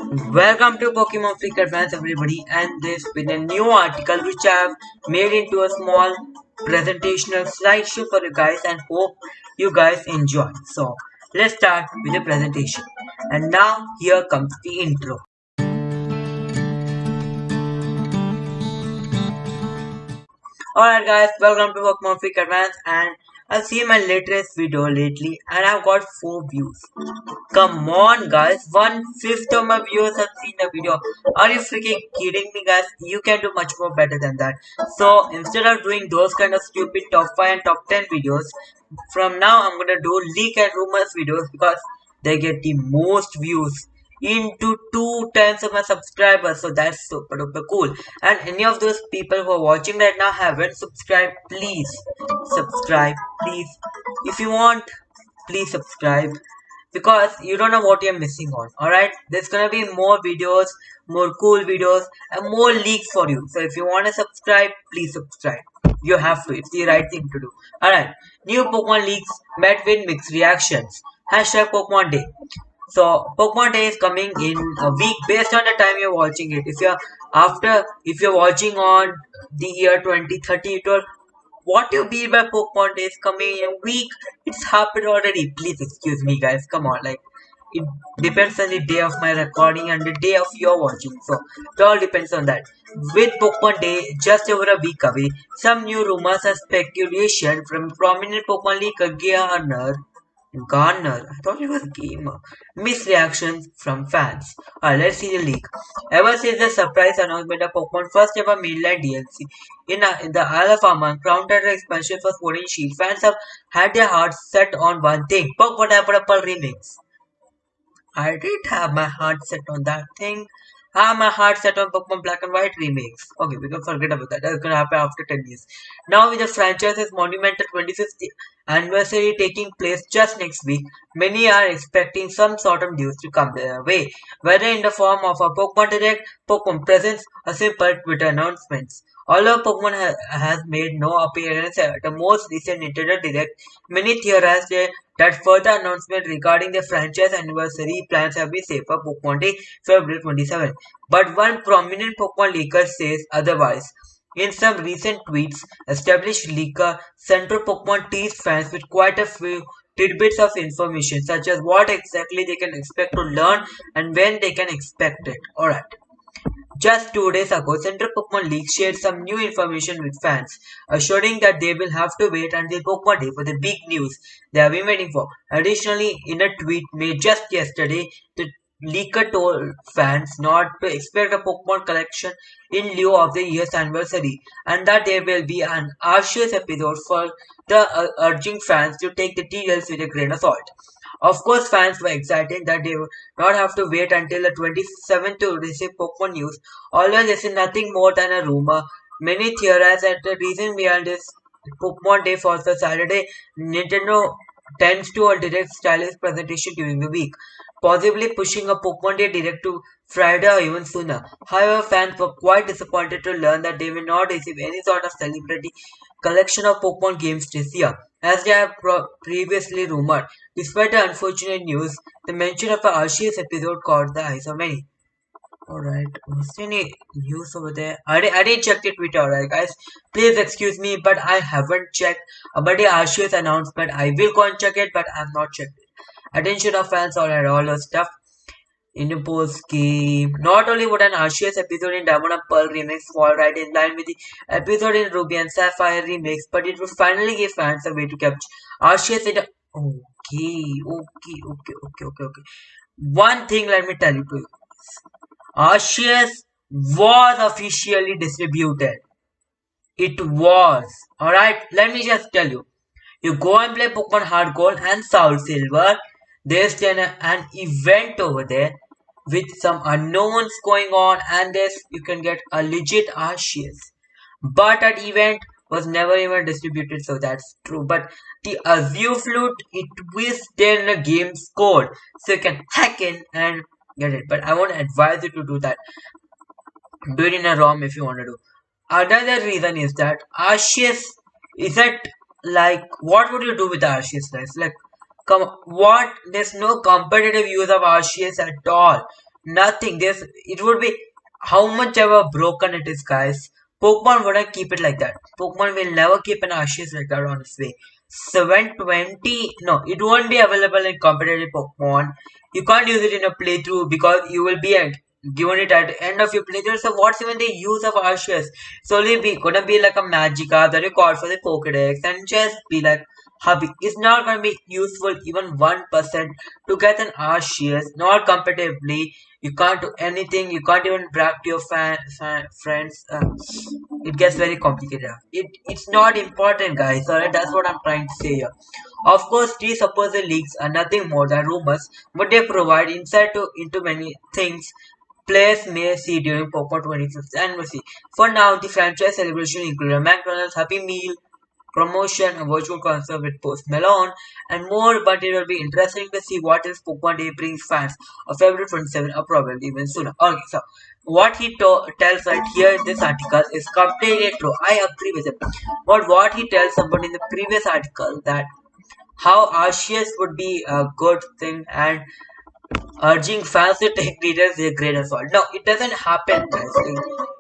Welcome to Pokemon Freak Advance everybody, and this with a new article which I have made into a small presentational slideshow for you guys and hope you guys enjoy. So let's start with the presentation. And now here comes the intro. Alright guys, welcome to Pokemon Freak Advance, and I've seen my latest video lately and I've got 4 views. Come on guys, 1/5 of my viewers have seen the video. Are you freaking kidding me guys? You can do much more better than that. So instead of doing those kind of stupid top 5 and top 10 videos, from now I'm gonna do leak and rumors videos because they get the most views into 2 times of my subscribers, so that's super duper cool. And any of those people who are watching right now haven't subscribed, please subscribe, please. If you want, please subscribe because you don't know what you're missing on. Alright, there's gonna be more videos, more cool videos, and more leaks for you. So if you want to subscribe, please subscribe. You have to, it's the right thing to do. Alright, new Pokemon leaks met with mixed reactions. Hashtag Pokemon Day. So Pokemon Day is coming in a week based on the time you're watching it. If you're watching on the year 2030, it will what you mean by Pokemon Day is coming in a week? It's happened already. Please excuse me, guys. Come on, like it depends on the day of my recording and the day of your watching. So it all depends on that. With Pokemon Day just over a week away, some new rumors and speculation from prominent Pokemon League Garner, I thought it was Gamer. Mixed reactions from fans. Let's see the leak. Ever since the surprise announcement of Pokemon first ever mainline DLC in the Isle of Armor, Crown Tundra expansion for Sword and Shield, fans have had their hearts set on one thing: Pokemon Apple Remix. I did have my heart set on that thing. I have my heart set on Pokemon Black and White remakes. Okay, we can forget about that. That's gonna happen after 10 years. Now with the franchise's monumental 25th anniversary taking place just next week, many are expecting some sort of news to come their way. Whether in the form of a Pokemon Direct, Pokemon Presents, or simple Twitter announcements. Although Pokemon has made no appearance at the most recent Nintendo Direct, many theorize that further announcements regarding the franchise anniversary plans have been safe for Pokemon Day, February 27. But one prominent Pokemon leaker says otherwise. In some recent tweets, established leaker Central Pokemon teased fans with quite a few tidbits of information, such as what exactly they can expect to learn and when they can expect it. Alright. Just 2 days ago, Central Pokemon League shared some new information with fans, assuring that they will have to wait until Pokemon Day for the big news they have been waiting for. Additionally, in a tweet made just yesterday, the leaker told fans not to expect a Pokemon collection in lieu of the year's anniversary, and that there will be an Arceus episode for the urging fans to take the details with a grain of salt. Of course, fans were excited that they would not have to wait until the 27th to receive Pokemon news, although this is nothing more than a rumor. Many theorize that the reason behind this Pokemon Day falls on Saturday. Nintendo tends to a direct stylish presentation during the week, possibly pushing a Pokemon Day direct to Friday or even sooner. However, fans were quite disappointed to learn that they will not receive any sort of celebrity collection of Pokemon games this year, as they have previously rumored. Despite the unfortunate news, the mention of a Arceus episode caught the eyes of many. Alright, was there any news over there? I didn't check the Twitter, alright guys. Please excuse me, but I haven't checked about the Arceus announcement. I will go and check it, but I have not checked it. Attention of fans, alright, all the stuff in the post game. Not only would an Arceus episode in Diamond and Pearl remix fall right in line with the episode in Ruby and Sapphire remix, but it would finally give fans a way to capture Arceus in a... Okay. One thing let me tell you to you. Arceus was officially distributed. It was. Alright, let me just tell you. You go and play Pokemon Heart Gold and Soul Silver. There's then an event over there with some unknowns going on, and there's you can get a legit Arceus. But that event was never even distributed, so that's true. But the Azure Flute, it was there in a game's code, so you can hack in and get it. But I won't advise you to do that. Do it in a ROM if you want to do. Another reason is that Arceus isn't like what would you do with Arceus guys? Like come what there's no competitive use of Arceus at all. Nothing. It would be how much ever broken it is, guys. Pokemon wouldn't keep it like that. Pokemon will never keep an Arceus like that on its way. 720, no, it won't be available in competitive Pokemon. You can't use it in a playthrough because you will be given it at the end of your playthrough. So what's even the use of Arceus? It's only gonna be like a Magikarp that you call for the Pokedex and just be like hobby. It's not gonna be useful even 1% to get an Arceus, not competitively. You can't do anything. You can't even brag to your friends. It gets very complicated. It's not important, guys. Alright, that's what I'm trying to say here. Of course, these supposed leaks are nothing more than rumors, but they provide insight into many things players may see during Pokemon 25th anniversary. For now, the franchise celebration included a McDonald's Happy Meal promotion, a virtual concert with Post Malone, and more. But it will be interesting to see what else Pokemon Day brings fans of February 27 or probably even sooner. Okay, so what he tells right here in this article is completely true. I agree with him. But what he tells about in the previous article that how Arceus would be a good thing and urging fans to take leaders with a grain of salt. No, it doesn't happen, guys.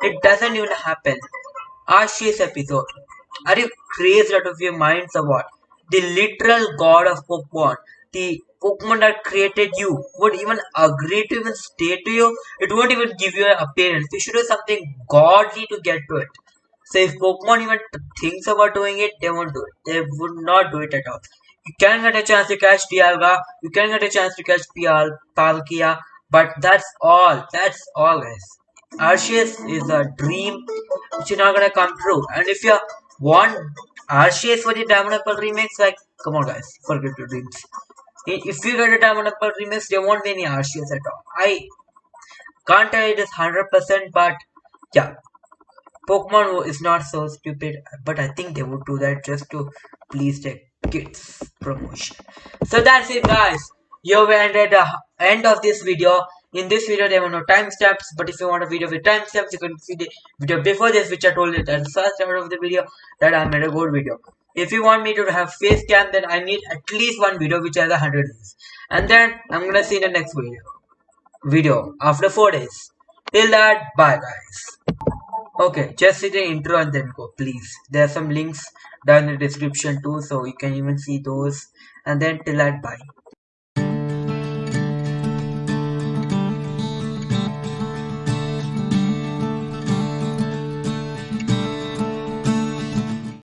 It doesn't even happen. Arceus episode. Are you crazy out of your minds or what? The literal god of Pokemon, the Pokemon that created you, would even agree to even stay to you. It won't even give you an appearance. You should do something godly to get to it. So if Pokemon even thinks about doing it, they won't do it. They would not do it at all. You can get a chance to catch Dialga, you can get a chance to catch Palkia, but that's all. That's all, guys. Arceus is a dream which is not gonna come true. And if you want Arceus for the Diamond Apple remix, like, come on, guys, forget your dreams. If you get a Diamond Apple remix, there won't be any Arceus at all. I can't tell it is 100%, but yeah, Pokemon is not so stupid, but I think they would do that just to please their kids promotion. So that's it, guys. You have ended the end of this video. In this video, there were no timestamps, but if you want a video with timestamps, you can see the video before this, which I told you at the first part of the video that I made a good video. If you want me to have face cam, then I need at least one video which has 100 views, and then I'm gonna see the next video after 4 days. Till that, bye, guys. Okay, just see the intro and then go, please. There are some links down in the description too, so you can even see those. And then till that, bye.